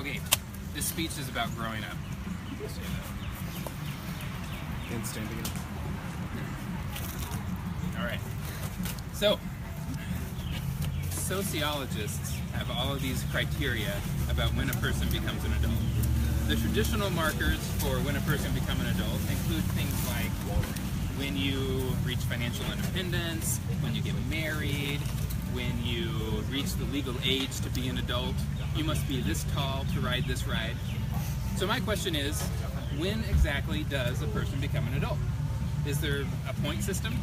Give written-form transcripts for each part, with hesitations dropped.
Okay, this speech is about growing up. And standing up. All right. So, sociologists have all of these criteria about when a person becomes an adult. The traditional markers for when a person becomes an adult include things like when you reach financial independence, when you get married, when you reach the legal age to be an adult. You must be this tall to ride this ride. So my question is, when exactly does a person become an adult? Is there a point system?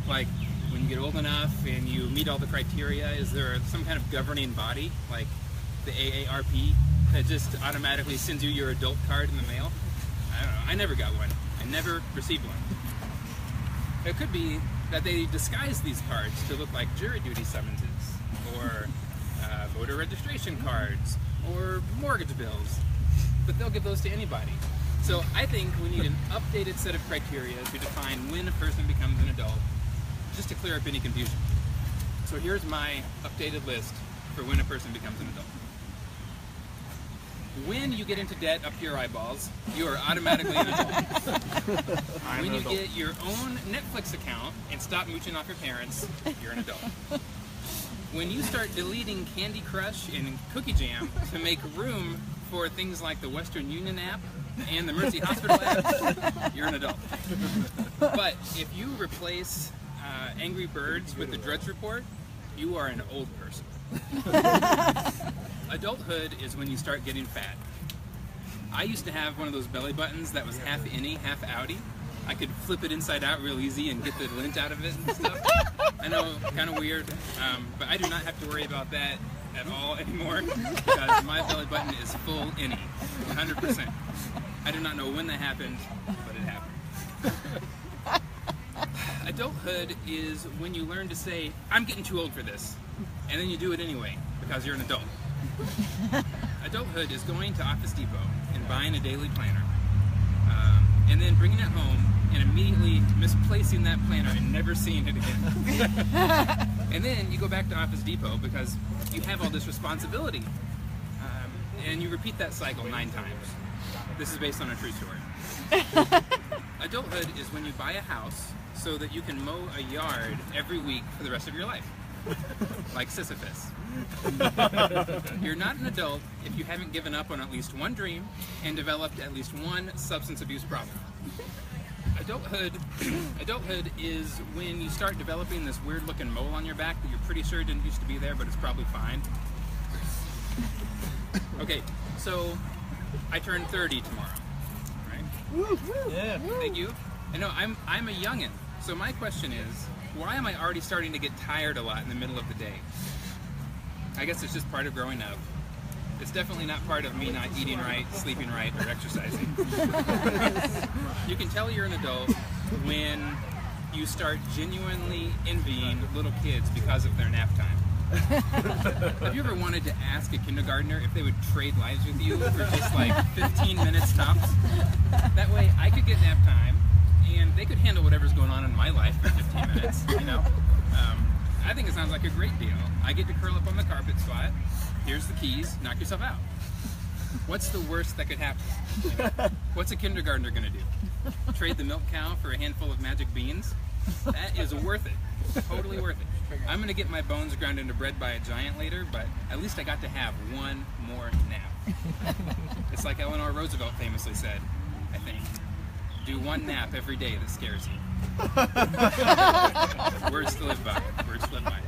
Like when you get old enough and you meet all the criteria, is there some kind of governing body like the AARP that just automatically sends you your adult card in the mail? I don't know. I never got one. I never received one. It could be that they disguise these cards to look like jury duty summonses or voter registration cards or mortgage bills, but they'll give those to anybody. So I think we need an updated set of criteria to define when a person becomes an adult, just to clear up any confusion. So here's my updated list for when a person becomes an adult. When you get into debt up to your eyeballs, you are automatically an adult. When you get your own Netflix account and stop mooching off your parents, you're an adult. When you start deleting Candy Crush and Cookie Jam to make room for things like the Western Union app and the Mercy Hospital app, you're an adult. But if you replace Angry Birds with the Drudge Report, you are an old person. Adulthood is when you start getting fat. I used to have one of those belly buttons that was half innie, half outie. I could flip it inside out real easy and get the lint out of it and stuff. I know, kind of weird, but I do not have to worry about that at all anymore because my belly button is full innie, 100%. I do not know when that happened, but it happened. Adulthood is when you learn to say, I'm getting too old for this, and then you do it anyway because you're an adult. Adulthood is going to Office Depot and buying a daily planner, and then bringing it home and immediately misplacing that planner and never seeing it again. And then you go back to Office Depot because you have all this responsibility, and you repeat that cycle 9 times. This is based on a true story. Adulthood is when you buy a house so that you can mow a yard every week for the rest of your life. Like Sisyphus. You're not an adult if you haven't given up on at least one dream and developed at least one substance abuse problem. Adulthood is when you start developing this weird looking mole on your back that you're pretty sure didn't used to be there, but it's probably fine. Okay, so I turn 30 tomorrow, right? Yeah. Thank you. I know I'm a youngin', so my question is, why am I already starting to get tired a lot in the middle of the day? I guess it's just part of growing up. It's definitely not part of me not eating right, sleeping right, or exercising. You can tell you're an adult when you start genuinely envying little kids because of their nap time. Have you ever wanted to ask a kindergartner if they would trade lives with you for just like 15 minutes tops? That way I could get nap time and they could handle whatever's going on in my life for 15 minutes, you know? I think it sounds like a great deal. I get to curl up on the carpet spot. Here's the keys. Knock yourself out. What's the worst that could happen? You know? What's a kindergartner going to do? Trade the milk cow for a handful of magic beans? That is worth it. Totally worth it. I'm going to get my bones ground into bread by a giant later, but at least I got to have one more nap. It's like Eleanor Roosevelt famously said, I think. Do one nap every day that scares you. Words to live by. Words to live by.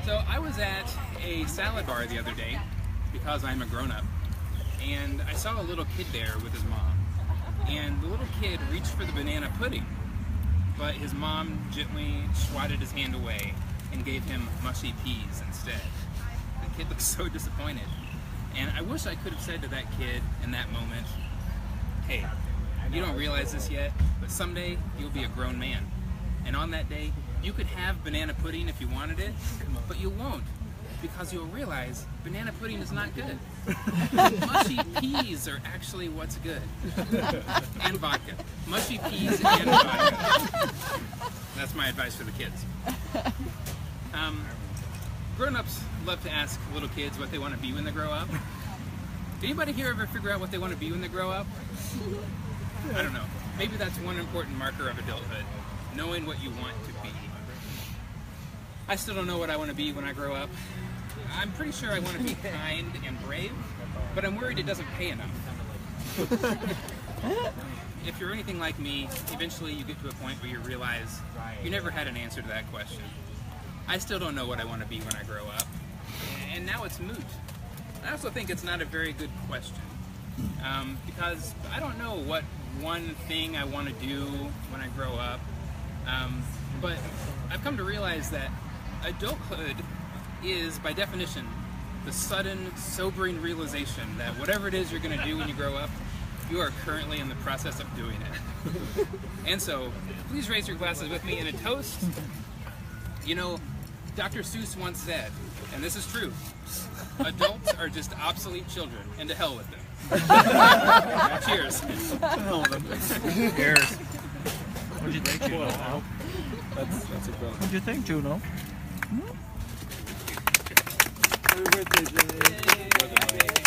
So I was at a salad bar the other day because I'm a grown-up, and I saw a little kid there with his mom. And the little kid reached for the banana pudding, but his mom gently swatted his hand away and gave him mushy peas instead. The kid looked so disappointed. And I wish I could have said to that kid in that moment, hey, you don't realize this yet, but someday you'll be a grown man. And on that day, you could have banana pudding if you wanted it, but you won't, because you'll realize banana pudding is not good. Mushy peas are actually what's good. And vodka. Mushy peas and vodka. That's my advice for the kids. Grown-ups love to ask little kids what they want to be when they grow up. Anybody here ever figure out what they want to be when they grow up? I don't know. Maybe that's one important marker of adulthood, knowing what you want to be. I still don't know what I want to be when I grow up. I'm pretty sure I want to be kind and brave, but I'm worried it doesn't pay enough. If you're anything like me, eventually you get to a point where you realize you never had an answer to that question. I still don't know what I want to be when I grow up, and now it's moot. I also think it's not a very good question, because I don't know what one thing I want to do when I grow up, but I've come to realize that adulthood is, by definition, the sudden, sobering realization that whatever it is you're going to do when you grow up, you are currently in the process of doing it. And so, please raise your glasses with me in a toast. You know, Dr. Seuss once said, and this is true, adults are just obsolete children, and to hell with them. Cheers. Cheers. What'd you think, Juno? That's a quote. What'd you think, Juno? Happy birthday, Jay.